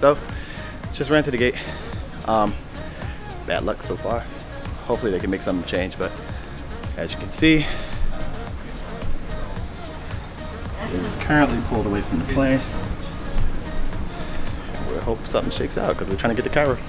So just ran to the gate. Bad luck so far. Hopefully they can make some change, but as you can see, it is currently pulled away from the plane. We hope something shakes out because we're trying to get to Cairo.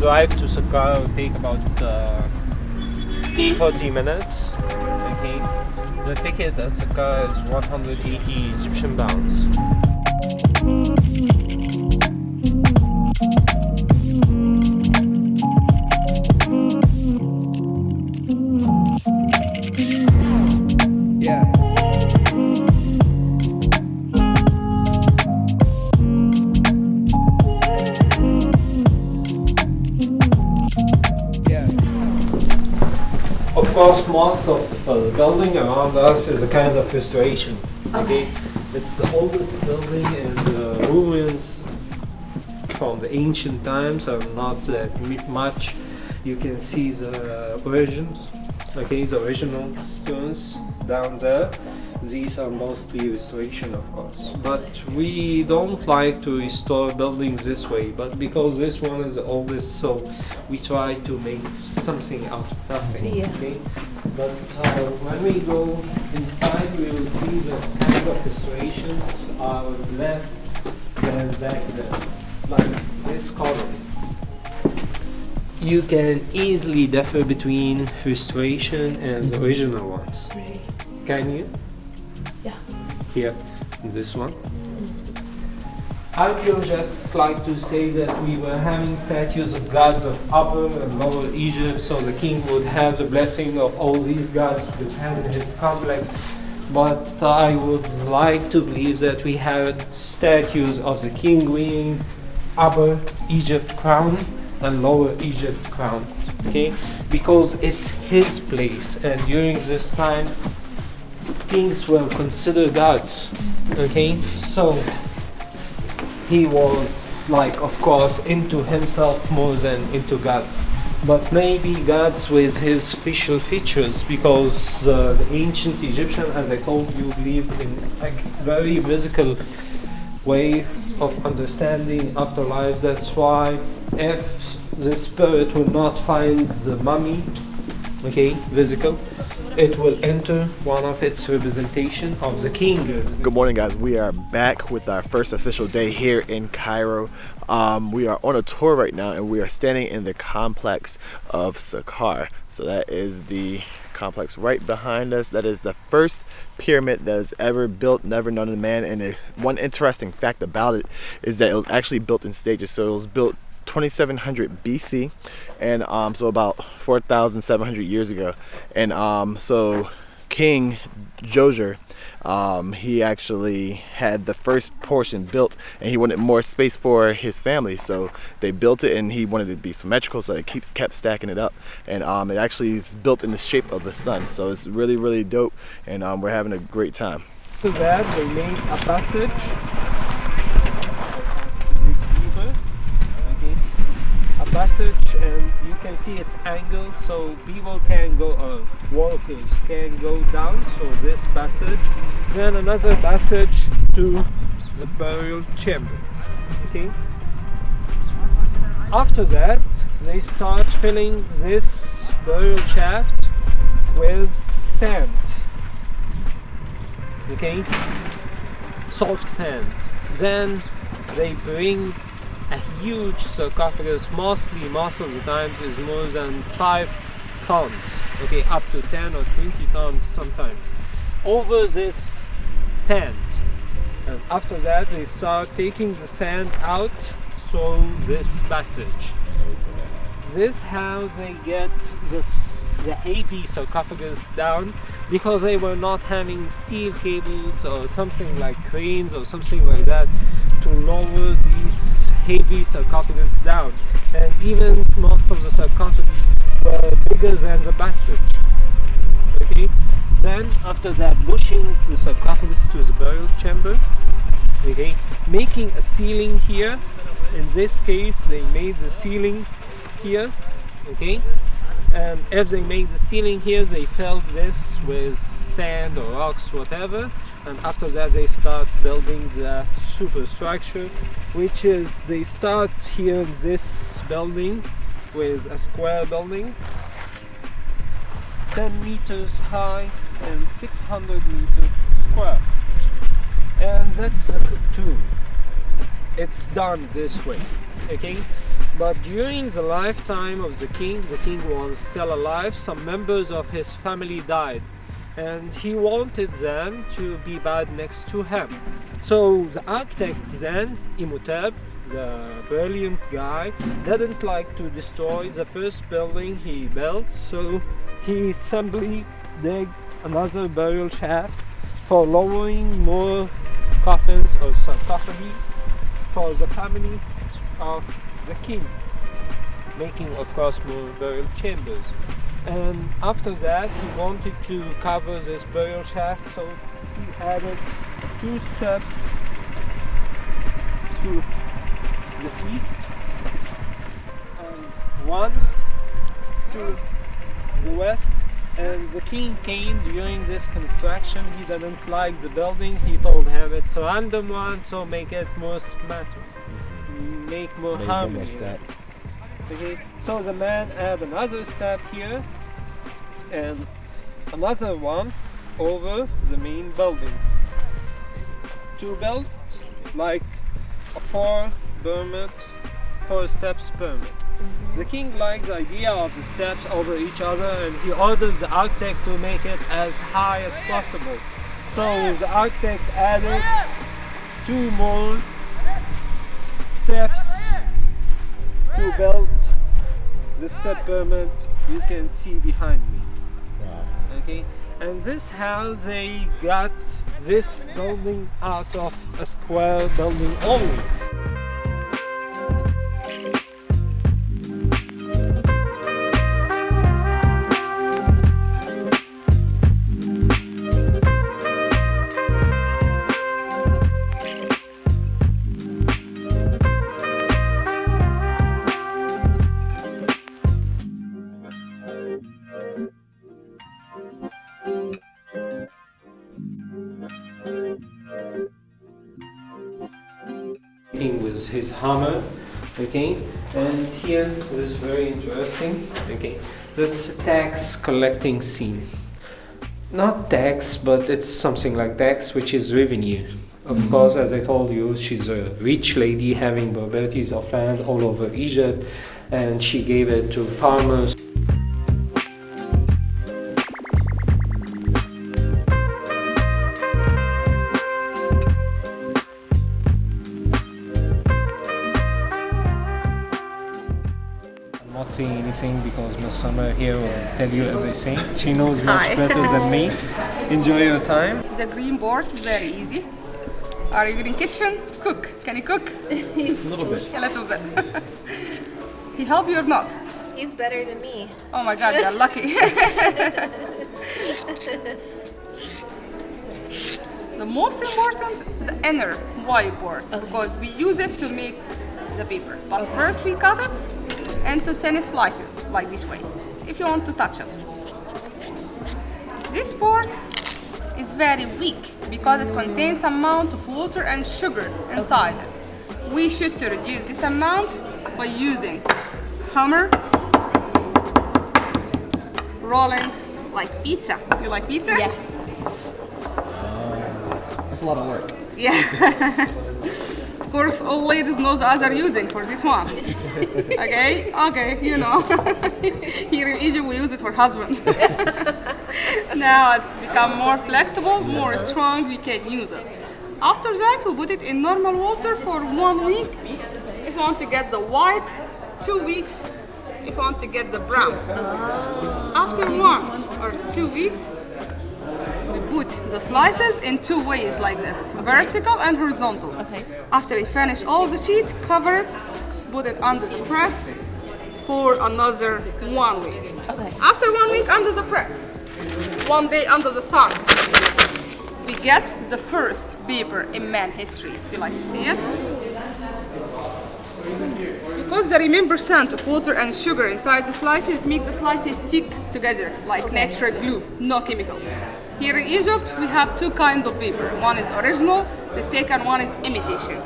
Drive to Saqqara will take about 40 minutes. Okay. The ticket at Saqqara is 180 Egyptian pounds. Of course, most of the building around us is a kind of restoration. Okay, it's the oldest building, and the ruins from the ancient times are not that much. You can see the origins. Okay, the original stones down there. These are mostly restoration, of course, but we don't like to restore buildings this way, but because this one is the oldest, so we try to make something out of nothing. Okay, but when we go inside, we will see the kind of restorations are less than back then, like this column. You can easily differ between restoration and the original ones. Can you? Yeah. Here, this one. Archaeologists like to say that we were having statues of gods of Upper and Lower Egypt, so the king would have the blessing of all these gods within his complex. But I would like to believe that we had statues of the king wearing Upper Egypt crown and Lower Egypt crown. Okay, because it's his place, and during this time kings were considered gods. Okay, so he was, like, of course, into himself more than into gods, but maybe gods with his facial features, because the ancient Egyptian, as I told you, believed in a very physical way of understanding afterlife. That's why if the spirit will not find the mummy, okay, physical, it will enter one of its representation of the king. Good morning, guys. We are back with our first official day here in Cairo. We are on a tour right now, and we are standing in the complex of Saqqara. So that is the complex right behind us. That is the first pyramid that is ever built, never known to man. And one interesting fact about it is that it was actually built in stages. So it was built 2700 BC, and so about 4,700 years ago. And so King Djoser, he actually had the first portion built, and he wanted more space for his family, so they built it, and he wanted it to be symmetrical, so they kept stacking it up. And it actually is built in the shape of the sun, so it's really, really dope, and we're having a great time. To that, they made a passage. And you can see its angle, so people can go, walkers can go down, so this passage, then another passage to the burial chamber. Okay, after that they start filling this burial shaft with sand, okay, soft sand. Then they bring a huge sarcophagus, most of the times is more than 5 tons, okay, up to 10 or 20 tons sometimes, over this sand. And after that they start taking the sand out through this passage. This is how they get the the heavy sarcophagus down because they were not having steel cables or something like cranes or something like that to lower these heavy sarcophagus down. And even most of the sarcophagi were bigger than the passage. Okay, then after that, pushing the sarcophagus to the burial chamber, okay, making a ceiling here. In this case, they made the ceiling here, okay, and if they make the ceiling here, they filled this with sand or rocks, whatever, and after that they start building the superstructure, which is they start here in this building with a square building 10 meters high and 600 meters square, and that's the tomb. It's done this way, okay? But during the lifetime of the king was still alive, some members of his family died, and he wanted them to be buried next to him. So the architect then, Imhotep, the brilliant guy, didn't like to destroy the first building he built, so he simply dug another burial shaft for lowering more coffins or sarcophagus for the family of the king, making of course more burial chambers. And after that he wanted to cover this burial shaft, so he added 2 steps to the east and 1 to the west. And the king came during this construction. He didn't like the building. He told him it's a random one, so make it more symmetric, make more harmony. Okay, so the man add another step here and another one over the main building to build like a 4 steps pyramid. The king likes the idea of the steps over each other, and he ordered the architect to make it as high as possible. So the architect added 2 more steps to build the step pyramid you can see behind me. Wow. Okay, and this is how they got this building out of a square building only. With his hammer, okay, and here this very interesting, okay, this tax collecting scene. Not tax, but it's something like tax, which is revenue. Of course, as I told you, she's a rich lady having properties of land all over Egypt, and she gave it to farmers. Not saying anything because Miss Summer here will tell you everything. She knows much better than me. Enjoy your time. The green board is very easy. Are you in kitchen? Cook. Can you cook? A little bit. A little bit. He help you or not? He's better than me. Oh my God, you're lucky. The most important is the inner white board, because we use it to make the paper. But first we cut it into thin slices, like this way, if you want to touch it. This board is very weak because it contains amount of water and sugar inside it. We should to reduce this amount by using hammer, rolling like pizza. You like pizza? Yes. That's a lot of work. Yeah. Of course, all ladies know the other using for this one. Okay? Okay, you know. Here in Egypt, we use it for husband. Now it become more flexible, more strong, we can use it. After that, we put it in normal water for 1 week. If you want to get the white, 2 weeks if you want to get the brown. After 1 or 2 weeks, we put the slices in 2 ways like this, vertical and horizontal. Okay. After you finish all the sheet, cover it, put it under the press for another 1 week. Okay. After 1 week under the press, 1 day under the sun, we get the first paper in man history. If you like to see it. Because the remaining percent of water and sugar inside the slices, it makes the slices stick together like natural glue, no chemical. Here in Egypt, we have 2 kinds of paper. One is original, the second one is imitation.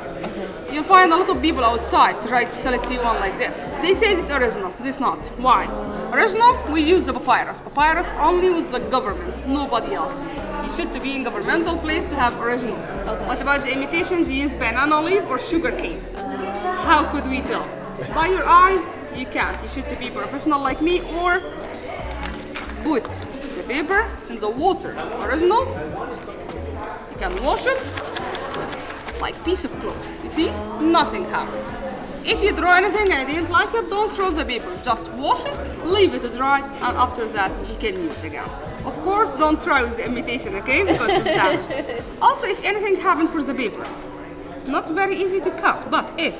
You'll find a lot of people outside try to sell it to you one like this. They say it's original, this not. Why? Original, we use the papyrus. Papyrus only with the government, nobody else. You should to be in governmental place to have original. What about the imitations? You use banana leaf or sugar cane. How could we tell? By your eyes, you can't. You should to be professional like me or put the paper in the water. Original, you can wash it like piece of clothes. You see? Nothing happened. If you draw anything and you didn't like it, don't throw the paper. Just wash it, leave it to dry, and after that you can use it again. Of course, don't try with the imitation, okay? Because it's damaged. Also, if anything happened for the paper, not very easy to cut, but if,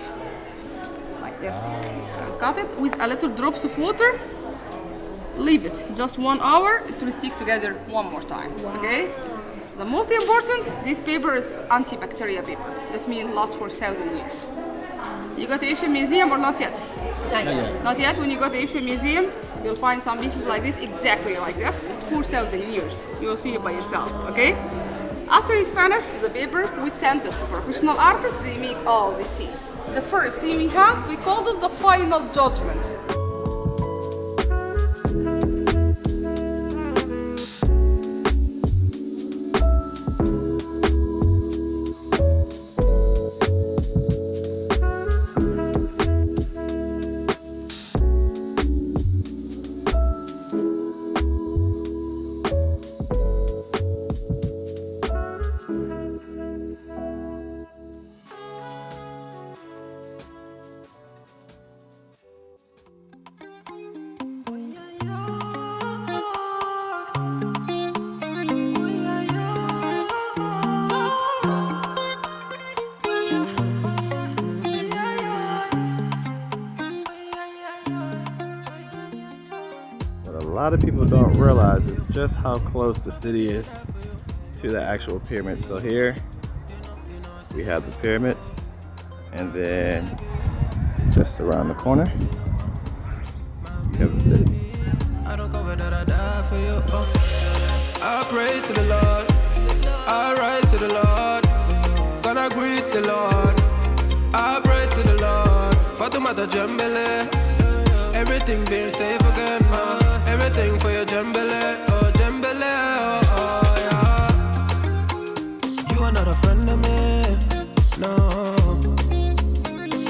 like this, you can cut it with a little drops of water, leave it just 1 hour, it will stick together one more time, okay? The most important, this paper is antibacterial paper. This means lasts for 1,000 years. You go to Egyptian Museum or not yet? Not yet. Not yet. When you go to Egyptian Museum, you'll find some pieces like this, exactly like this, 4,000 years. You will see it by yourself, okay? After you finish the paper, we send it to professional artists. They make all the scene. The first scene we have, we called it the final judgment. A lot of people don't realize is just how close the city is to the actual pyramid. So here we have the pyramids, and then just around the corner we have the city. I don't cover that I die for you. I pray to the Lord, I rise to the Lord, gonna greet the Lord. I pray to the Lord, Fatumata Jambele, everything being safe again, everything for your Jambele, oh Jambele, oh yeah. You are not a friend of me, no.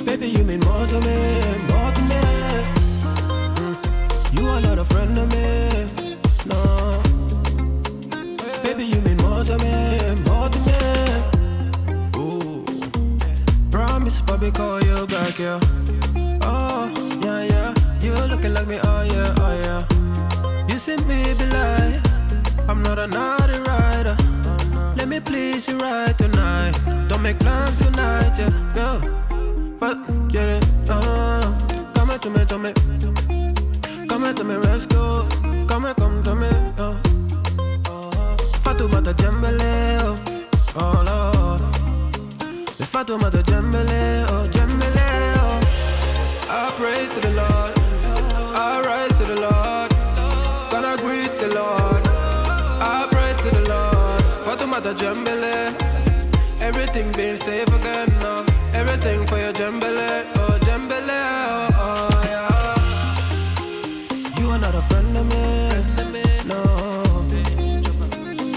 Baby, you mean more to me, more to me. You are not a friend of me, no. Baby, you mean more to me, more to me. Ooh, promise, Bobby, call you back, yeah. Oh, yeah, yeah. You looking like me, oh yeah, oh yeah. You see me be like, I'm not a naughty rider. Let me please you right tonight. Don't make plans tonight, yeah, yeah. But get it, oh, come to me, to me. Come to me, rescue. Come to me, oh. Fatoumata Jambele, oh Lord. The Fatoumata Jambele, oh Jambele, oh. I pray to the Lord, I rise to the Lord, gonna greet the Lord. I pray to the Lord, Fatoumata Jambele, everything being safe again, no. Everything for your Jambele, oh Jambele, oh yeah. You are not a friend of me, no.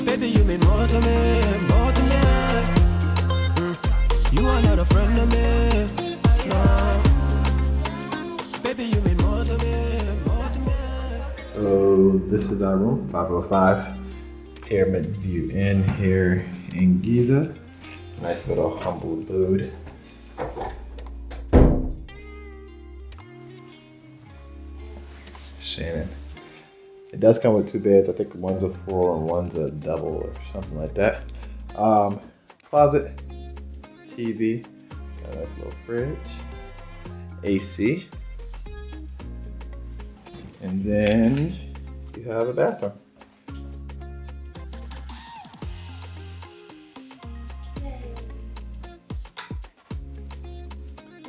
Baby, you mean more to me, more to me. You are not a friend of me, no. Baby, you mean more to me, more to me. So this is our room, 505. Pyramids view in here in Giza. Nice little humble abode. Shannon. It does come with 2 beds. I think one's a full and one's a double or something like that. Closet, TV, got a nice little fridge, AC, and then you have a bathroom.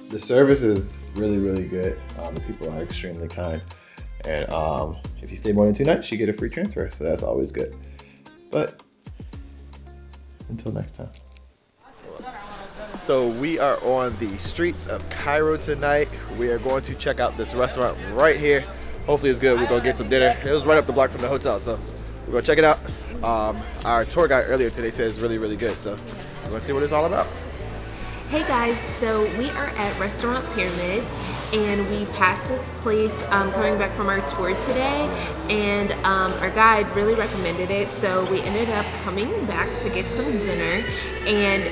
The service is really, really good. The people are extremely kind. And if you stay more than 2 nights, you get a free transfer. So that's always good. But until next time. So we are on the streets of Cairo tonight. We are going to check out this restaurant right here. Hopefully it's good. We're going to get some dinner. It was right up the block from the hotel. So we're going to check it out. Our tour guide earlier today said it's really, really good. So we're going to see what it's all about. Hey guys, so we are at Restaurant Pyramids and we passed this place coming back from our tour today, and our guide really recommended it, so we ended up coming back to get some dinner. And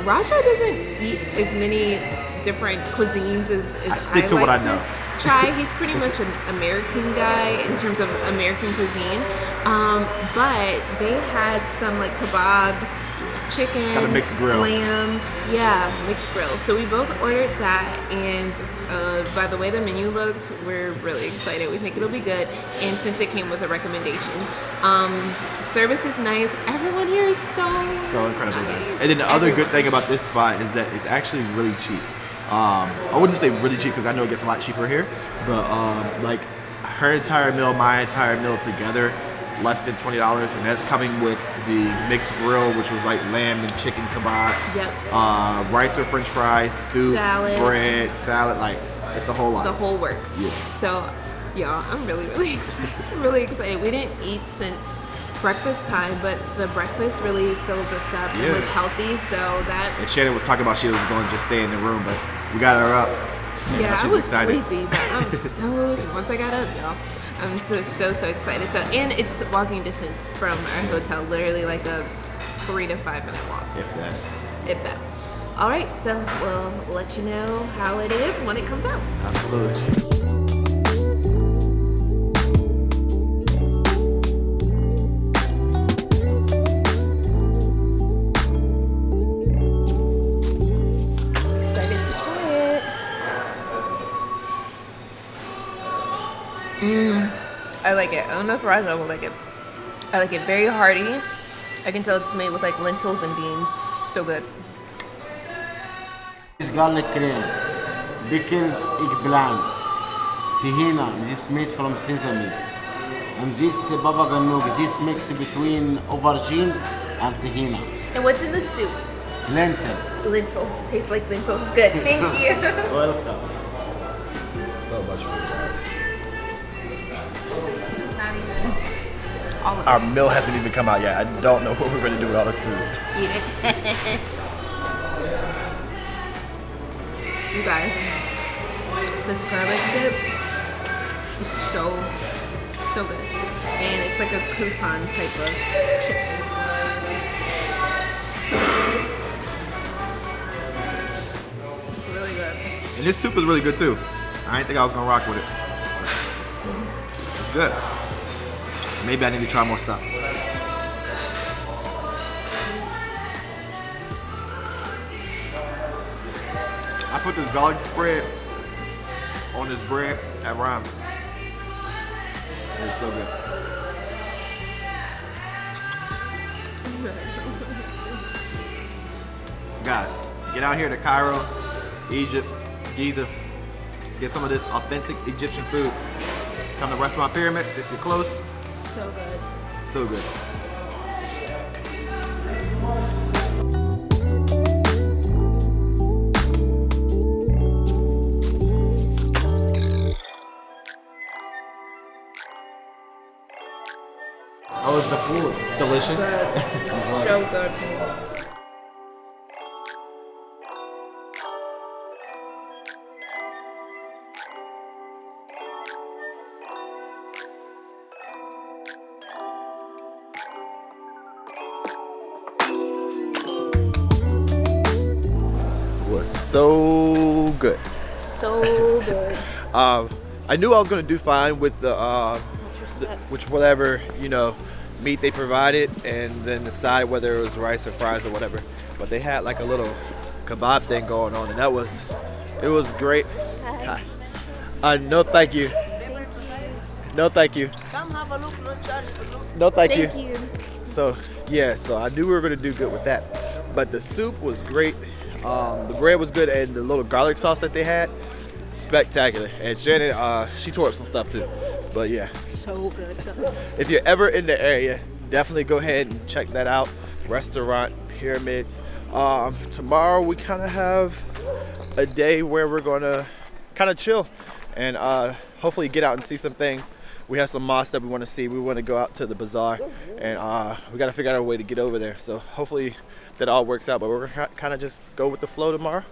Raja doesn't eat as many different cuisines as I stick to like what I know. Try. He's pretty much an American guy in terms of American cuisine, but they had some like kebabs, chicken, kind of mixed grill, lamb, mixed grill. So we both ordered that, and by the way the menu looks, we're really excited. We think it'll be good, and since it came with a recommendation, service is nice. Everyone here is so incredibly nice. And then the other good thing about this spot is that it's actually really cheap. I wouldn't say really cheap because I know it gets a lot cheaper here, but like her entire meal, my entire meal together, less than $20, and that's coming with the mixed grill, which was like lamb and chicken kebabs, rice or french fries, soup, bread, salad, like it's a whole lot. The whole works. Yeah. So, y'all, I'm really excited. Really excited. We didn't eat since breakfast time, but the breakfast really filled us up. It was healthy, so that. And Shannon was talking about she was going to just stay in the room, but we got her up. Yeah, I was sleepy, but I'm so. Once I got up, y'all, I'm so excited. So, and it's walking distance from our hotel, literally like a 3 to 5 minute walk. If that. All right, so we'll let you know how it is when it comes out. Absolutely. I like it. I don't know if Raja will like it. I like it very hearty. I can tell it's made with like lentils and beans. So good. This garlic cream, pickles, eggplant, tahina. This made from sesame, and this baba ganoush. This mix between aubergine and tahina. And what's in the soup? Lentil. Lentil. Tastes like lentil. Good. Thank you. Welcome. So much food, guys. This is not even all of it. Our meal hasn't even come out yet. I don't know what we're going to do with all this food. Eat it. You guys, this garlic dip is so good. And it's like a crouton type of chip. Really good. And this soup is really good too. I didn't think I was going to rock with it. It's good. Maybe I need to try more stuff. I put this garlic spread on this bread at Rhymes. It's so good. Guys, get out here to Cairo, Egypt, Giza. Get some of this authentic Egyptian food. Come to Restaurant Pyramids if you're close. So good. So good. How was the food? Delicious? Good. So good. Was so good. So good. I knew I was gonna do fine with the which whatever, you know, meat they provided, and then decide whether it was rice or fries or whatever. But they had like a little kebab thing going on, and it was great. Hi. No thank you. No thank you. Come have a look, no charge for look. No thank you. Thank you. So yeah, so I knew we were gonna do good with that. But the soup was great. The bread was good, and the little garlic sauce that they had, spectacular. And Shannon, she tore up some stuff too. But yeah. So good. If you're ever in the area, definitely go ahead and check that out. Restaurant Pyramids. Tomorrow we kind of have a day where we're gonna kind of chill and hopefully get out and see some things. We have some mosques that we want to see. We want to go out to the bazaar, and we got to figure out a way to get over there. So hopefully that all works out. But we're gonna kind of just go with the flow tomorrow.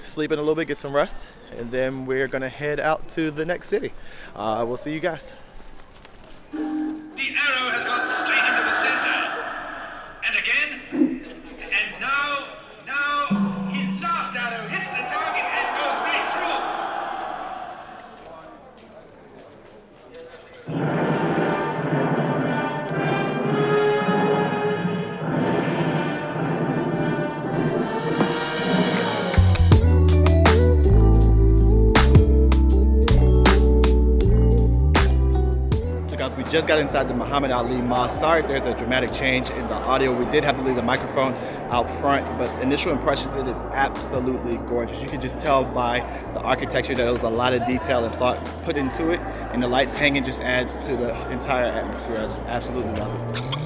Sleep in a little bit, get some rest, and then we're gonna head out to the next city. We'll see you guys. The arrow has gone straight into the center. And again. And now, his last arrow hits the target and goes right through. We just got inside the Muhammad Ali Mosque. Sorry if there's a dramatic change in the audio. We did have to leave the microphone out front, but initial impressions, it is absolutely gorgeous. You can just tell by the architecture that there was a lot of detail and thought put into it, and the lights hanging just adds to the entire atmosphere. I just absolutely love it.